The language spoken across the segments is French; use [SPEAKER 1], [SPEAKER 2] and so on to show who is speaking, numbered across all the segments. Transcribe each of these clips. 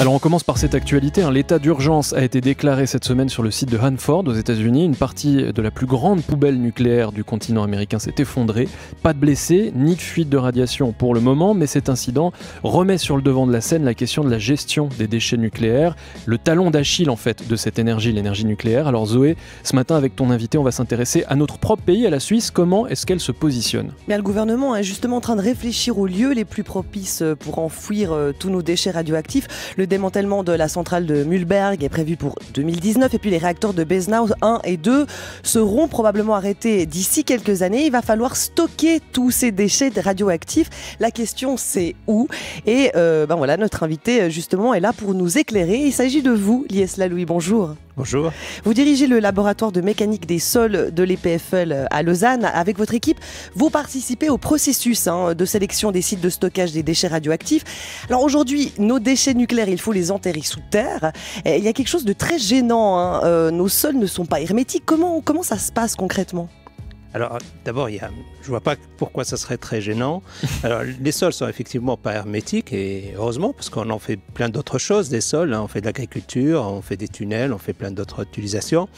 [SPEAKER 1] Alors on commence par cette actualité. L'état d'urgence a été déclaré cette semaine sur le site de Hanford aux États-Unis. Une partie de la plus grande poubelle nucléaire du continent américain s'est effondrée. Pas de blessés, ni de fuite de radiation pour le moment, mais cet incident remet sur le devant de la scène la question de la gestion des déchets nucléaires, le talon d'Achille en fait de cette énergie, l'énergie nucléaire. Alors Zoé, ce matin avec ton invité, on va s'intéresser à notre propre pays, à la Suisse. Comment est-ce qu'elle se positionne ?
[SPEAKER 2] Bien, le gouvernement est justement en train de réfléchir aux lieux les plus propices pour enfouir tous nos déchets radioactifs. Le démantèlement de la centrale de Mühlberg est prévu pour 2019 et puis les réacteurs de Besnau 1 et 2 seront probablement arrêtés d'ici quelques années. Il va falloir stocker tous ces déchets radioactifs. La question c'est où ? Et voilà, notre invité justement est là pour nous éclairer. Il s'agit de vous, Lies Lalouis, bonjour.
[SPEAKER 3] Bonjour.
[SPEAKER 2] Vous dirigez le laboratoire de mécanique des sols de l'EPFL à Lausanne. Avec votre équipe, vous participez au processus de sélection des sites de stockage des déchets radioactifs. Alors aujourd'hui, nos déchets nucléaires, il faut les enterrer sous terre. Et il y a quelque chose de très gênant. Nos sols ne sont pas hermétiques. Comment ça se passe concrètement ?
[SPEAKER 3] Alors d'abord, je ne vois pas pourquoi ça serait très gênant. Alors les sols sont effectivement pas hermétiques et heureusement parce qu'on en fait plein d'autres choses des sols. On fait de l'agriculture, on fait des tunnels, on fait plein d'autres utilisations.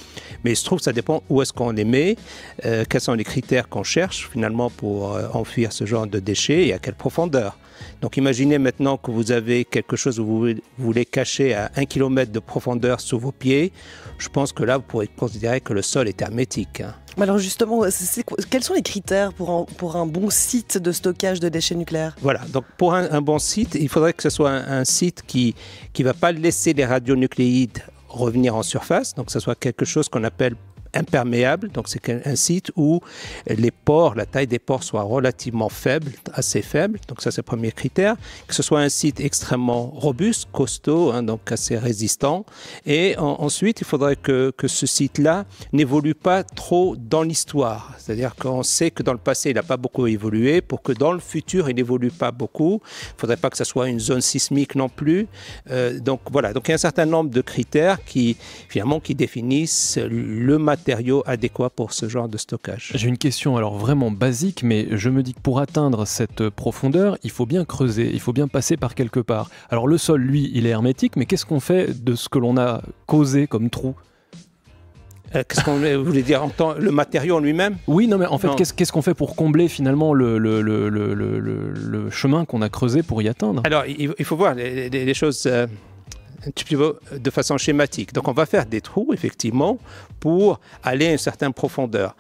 [SPEAKER 3] Mais il se trouve que ça dépend où est-ce qu'on les met, quels sont les critères qu'on cherche finalement pour enfuir ce genre de déchets et à quelle profondeur. Donc imaginez maintenant que vous avez quelque chose où vous voulez cacher à 1 km de profondeur sous vos pieds. Je pense que là, vous pourrez considérer que le sol est hermétique.
[SPEAKER 2] Alors justement, quels sont les critères pour un bon site de stockage de déchets nucléaires ?
[SPEAKER 3] Voilà, donc pour un bon site, il faudrait que ce soit un site qui ne va pas laisser les radionucléides revenir en surface, donc que ce soit quelque chose qu'on appelle imperméable, donc c'est un site où les pores, la taille des pores soit relativement faible, assez faible, donc ça c'est le premier critère, que ce soit un site extrêmement robuste, costaud, donc assez résistant, et ensuite il faudrait que ce site-là n'évolue pas trop dans l'histoire, c'est-à-dire qu'on sait que dans le passé il n'a pas beaucoup évolué, pour que dans le futur il n'évolue pas beaucoup, il ne faudrait pas que ce soit une zone sismique non plus, donc voilà, donc il y a un certain nombre de critères qui définissent le matériau adéquat pour ce genre de stockage.
[SPEAKER 1] J'ai une question alors vraiment basique, mais je me dis que pour atteindre cette profondeur, il faut bien creuser, il faut bien passer par quelque part. Alors le sol, lui, il est hermétique, mais qu'est-ce qu'on fait de ce que l'on a causé comme trou ?
[SPEAKER 3] Qu'est-ce qu'on voulait dire en temps, le matériau en lui-même ?
[SPEAKER 1] Oui, non, mais en fait, qu'est-ce qu'on fait pour combler finalement le chemin qu'on a creusé pour y atteindre ?
[SPEAKER 3] Alors, il faut voir les choses un petit peu de façon schématique. Donc, on va faire des trous, effectivement, pour aller à une certaine profondeur.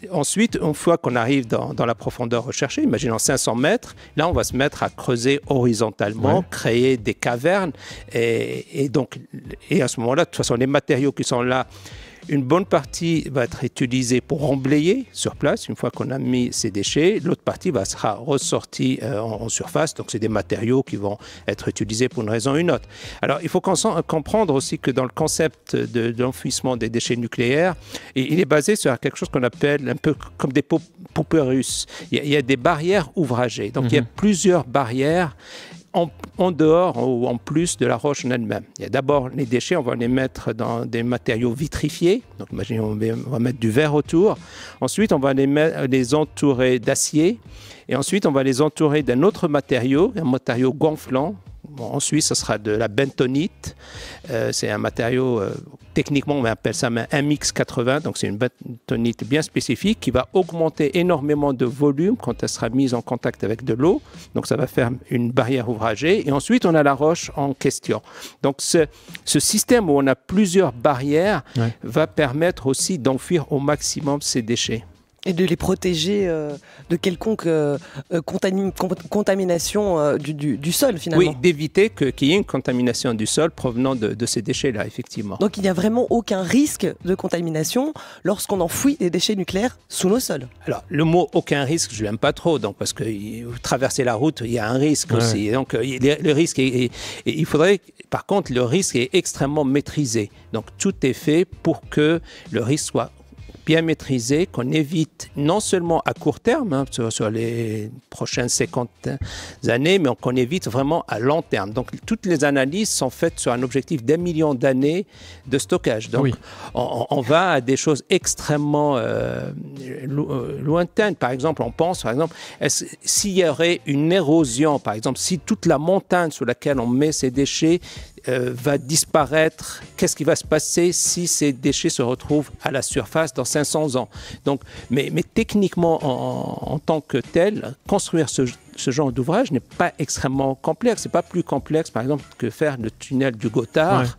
[SPEAKER 3] Ensuite, une fois qu'on arrive dans la profondeur recherchée, imaginons 500 mètres, là, on va se mettre à creuser horizontalement, créer des cavernes. Et à ce moment-là, de toute façon, les matériaux qui sont là, une bonne partie va être utilisée pour emblayer sur place, une fois qu'on a mis ces déchets. L'autre partie sera ressortie en surface. Donc, c'est des matériaux qui vont être utilisés pour une raison ou une autre. Alors, il faut comprendre aussi que dans le concept de l'enfouissement des déchets nucléaires, il est basé sur quelque chose qu'on appelle un peu comme des poupées russes. Il y a des barrières ouvragées. Donc, il y a plusieurs barrières en dehors ou en plus de la roche en elle-même. Il y a d'abord les déchets, on va les mettre dans des matériaux vitrifiés. Donc, imaginez, on va mettre du verre autour. Ensuite, on va les entourer d'acier. Et ensuite, on va les entourer d'un autre matériau, un matériau gonflant. Bon, en Suisse, ce sera de la bentonite. C'est un matériau, techniquement, on appelle ça un mix 80. Donc, c'est une bentonite bien spécifique qui va augmenter énormément de volume quand elle sera mise en contact avec de l'eau. Donc, ça va faire une barrière ouvragée. Et ensuite, on a la roche en question. Donc, ce système où on a plusieurs barrières va permettre aussi d'enfuir au maximum ces déchets.
[SPEAKER 2] Et de les protéger de quelconque contamination du sol, finalement.
[SPEAKER 3] Oui, d'éviter qu'il y ait une contamination du sol provenant de ces déchets-là, effectivement.
[SPEAKER 2] Donc il n'y a vraiment aucun risque de contamination lorsqu'on enfouit des déchets nucléaires sous nos sols.
[SPEAKER 3] Alors, le mot « aucun risque », je ne l'aime pas trop, donc, parce que traverser la route, il y a un risque aussi. Donc, le risque il faudrait, par contre, le risque est extrêmement maîtrisé. Donc, tout est fait pour que le risque soit bien maîtrisée, qu'on évite non seulement à court terme, sur les prochaines 50 années, mais qu'on évite vraiment à long terme. Donc, toutes les analyses sont faites sur un objectif d'1 million d'années de stockage. Donc, on va à des choses extrêmement lointaines. Par exemple, on pense, s'il y aurait une érosion, par exemple, si toute la montagne sur laquelle on met ces déchets va disparaître, qu'est-ce qui va se passer si ces déchets se retrouvent à la surface dans 500 ans? Donc, mais techniquement, en tant que tel, construire ce genre d'ouvrage n'est pas extrêmement complexe. Ce n'est pas plus complexe, par exemple, que faire le tunnel du Gothard,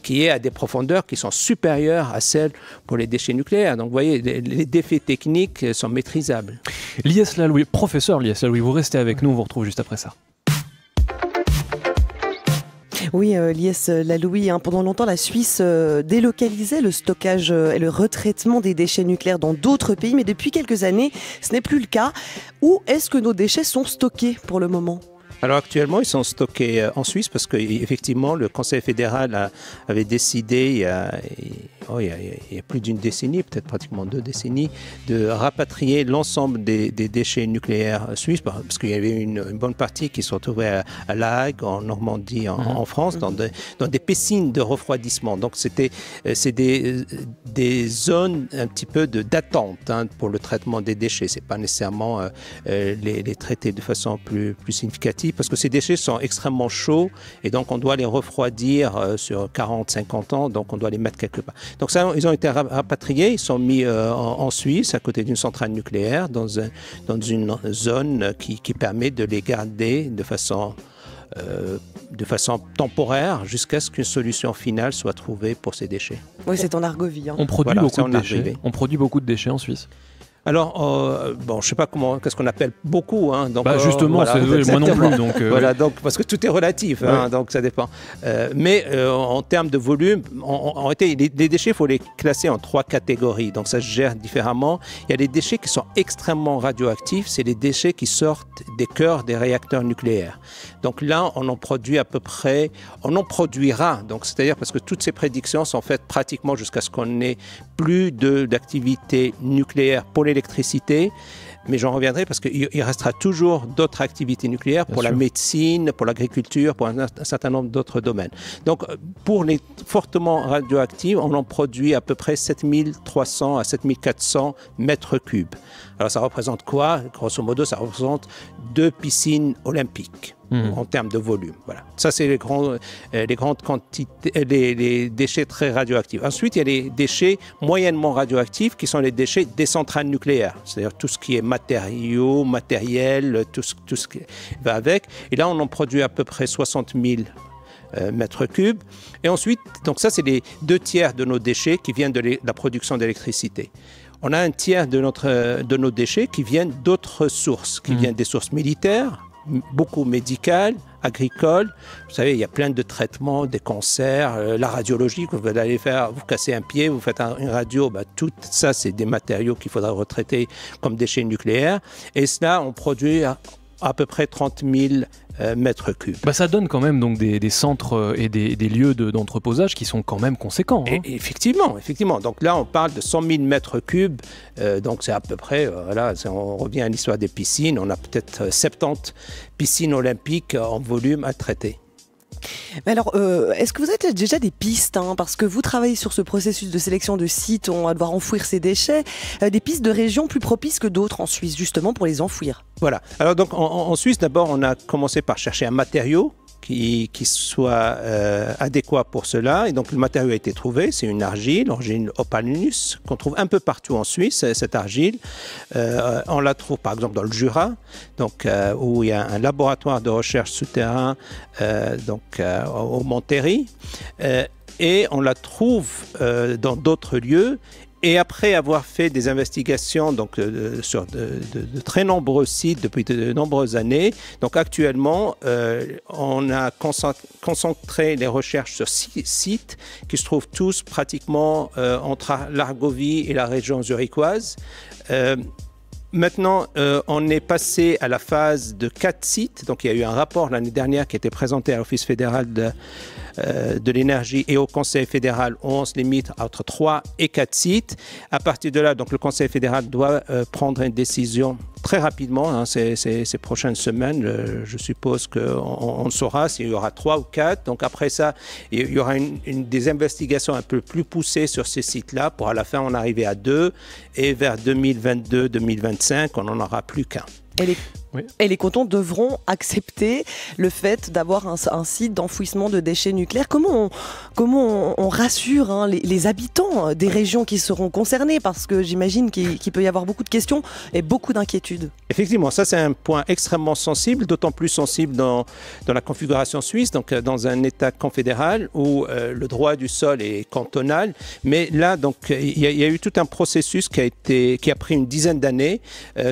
[SPEAKER 3] qui est à des profondeurs qui sont supérieures à celles pour les déchets nucléaires. Donc, vous voyez, les défis techniques sont maîtrisables.
[SPEAKER 1] Lies Lalouis, professeur Lies Lalouis, vous restez avec nous, on vous retrouve juste après ça.
[SPEAKER 2] Oui, Lies Lalouis, pendant longtemps, la Suisse délocalisait le stockage et le retraitement des déchets nucléaires dans d'autres pays, mais depuis quelques années, ce n'est plus le cas. Où est-ce que nos déchets sont stockés pour le moment ?
[SPEAKER 3] Alors actuellement, ils sont stockés en Suisse parce qu'effectivement, le Conseil fédéral avait décidé il y a plus d'une décennie, peut-être pratiquement 2 décennies, de rapatrier l'ensemble des déchets nucléaires suisses parce qu'il y avait une bonne partie qui se retrouvait à La Hague, en Normandie, en France, dans des piscines de refroidissement. Donc c'est des zones un petit peu d'attente pour le traitement des déchets. C'est pas nécessairement les traiter de façon plus significative, parce que ces déchets sont extrêmement chauds et donc on doit les refroidir sur 40-50 ans, donc on doit les mettre quelque part. Donc ça, ils ont été rapatriés, ils sont mis en Suisse, à côté d'une centrale nucléaire, dans une zone qui permet de les garder de façon temporaire jusqu'à ce qu'une solution finale soit trouvée pour ces déchets.
[SPEAKER 2] Oui, c'est en Argovie.
[SPEAKER 1] On produit beaucoup de déchets. On produit beaucoup de déchets en Suisse.
[SPEAKER 3] Alors, je ne sais pas qu'est-ce qu'on appelle beaucoup. Donc,
[SPEAKER 1] justement, moi non plus. Donc,
[SPEAKER 3] voilà, donc, parce que tout est relatif, donc ça dépend. Mais en termes de volume, les déchets, il faut les classer en 3 catégories. Donc ça se gère différemment. Il y a des déchets qui sont extrêmement radioactifs. C'est les déchets qui sortent des cœurs des réacteurs nucléaires. Donc là, on en produit à peu près, on en produira. Donc c'est-à-dire parce que toutes ces prédictions sont faites pratiquement jusqu'à ce qu'on ait plus d'activité nucléaire pour l'électricité, mais j'en reviendrai parce qu'il restera toujours d'autres activités nucléaires pour la médecine, pour l'agriculture, pour un certain nombre d'autres domaines. Donc, pour les fortement radioactives, on en produit à peu près 7300 à 7400 mètres cubes. Alors, ça représente quoi? Grosso modo, ça représente 2 piscines olympiques. En termes de volume. Voilà. Ça, c'est les grandes quantités, les déchets très radioactifs. Ensuite, il y a les déchets moyennement radioactifs qui sont les déchets des centrales nucléaires. C'est-à-dire tout ce qui est matériel, tout ce qui va avec. Et là, on en produit à peu près 60 000 mètres cubes. Et ensuite, donc ça, c'est les 2 tiers de nos déchets qui viennent de la production d'électricité. On a un tiers de nos déchets qui viennent d'autres sources, qui viennent des sources militaires, beaucoup médicales, agricoles. Vous savez, il y a plein de traitements, des cancers, la radiologie, que vous allez faire, vous cassez un pied, vous faites une radio, tout ça, c'est des matériaux qu'il faudra retraiter comme déchets nucléaires. Et cela, on produit à peu près 30 000 mètres cubes.
[SPEAKER 1] Ça donne quand même donc des centres et des lieux d'entreposage qui sont quand même conséquents.
[SPEAKER 3] Et effectivement. Donc là, on parle de 100 000 mètres cubes. Donc c'est à peu près, on revient à l'histoire des piscines. On a peut-être 70 piscines olympiques en volume à traiter.
[SPEAKER 2] Mais alors, est-ce que vous avez déjà des pistes, parce que vous travaillez sur ce processus de sélection de sites où on va devoir enfouir ces déchets, des pistes de régions plus propices que d'autres en Suisse, justement, pour les enfouir? Voilà.
[SPEAKER 3] Alors donc, en Suisse, d'abord, on a commencé par chercher un matériau qui soit adéquat pour cela. Et donc, le matériau a été trouvé. C'est une argile Opalinus, qu'on trouve un peu partout en Suisse, cette argile. On la trouve, par exemple, dans le Jura, donc, où il y a un laboratoire de recherche souterrain au Montéry. Et on la trouve dans d'autres lieux. Et après avoir fait des investigations sur de très nombreux sites depuis de nombreuses années, donc actuellement, on a concentré les recherches sur 6 sites qui se trouvent tous pratiquement entre l'Argovie et la région zurichoise. Maintenant, on est passé à la phase de 4 sites. Donc, il y a eu un rapport l'année dernière qui a été présenté à l'Office fédéral de l'énergie et au Conseil fédéral où on se limite entre 3 et 4 sites. À partir de là, donc, le Conseil fédéral doit prendre une décision très rapidement, ces prochaines semaines. Je suppose qu'on saura s'il y aura 3 ou 4. Donc après ça, il y aura des investigations un peu plus poussées sur ces sites-là pour à la fin en arriver à 2 et vers 2022-2025, on n'en aura plus qu'un.
[SPEAKER 2] Et les cantons devront accepter le fait d'avoir un site d'enfouissement de déchets nucléaires. Comment on rassure les habitants des régions qui seront concernées? Parce que j'imagine qu'il peut y avoir beaucoup de questions et beaucoup d'inquiétudes.
[SPEAKER 3] Effectivement, ça c'est un point extrêmement sensible, d'autant plus sensible dans la configuration suisse, donc dans un État confédéral où le droit du sol est cantonal. Mais là, donc, il y a eu tout un processus qui a pris une dizaine d'années,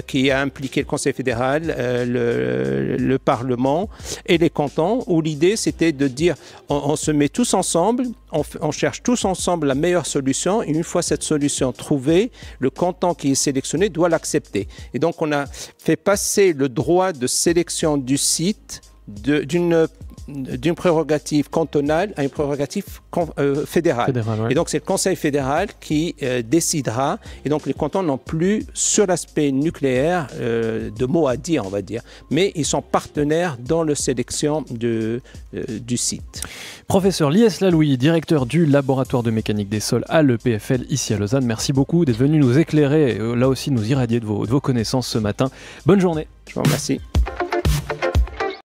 [SPEAKER 3] qui a impliqué le Conseil fédéral, le Parlement et les cantons, où l'idée c'était de dire on se met tous ensemble, on cherche tous ensemble la meilleure solution, et une fois cette solution trouvée, le canton qui est sélectionné doit l'accepter. Et donc on a fait passer le droit de sélection du site d'une prérogative cantonale à une prérogative fédérale. Ouais. Et donc c'est le Conseil fédéral qui décidera, et donc les cantons n'ont plus sur l'aspect nucléaire de mots à dire, on va dire, mais ils sont partenaires dans la sélection du site.
[SPEAKER 1] Professeur Lies Lalouille, directeur du laboratoire de mécanique des sols à l'EPFL ici à Lausanne, merci beaucoup d'être venu nous éclairer, là aussi nous irradier de vos connaissances ce matin. Bonne journée.
[SPEAKER 3] Je vous remercie.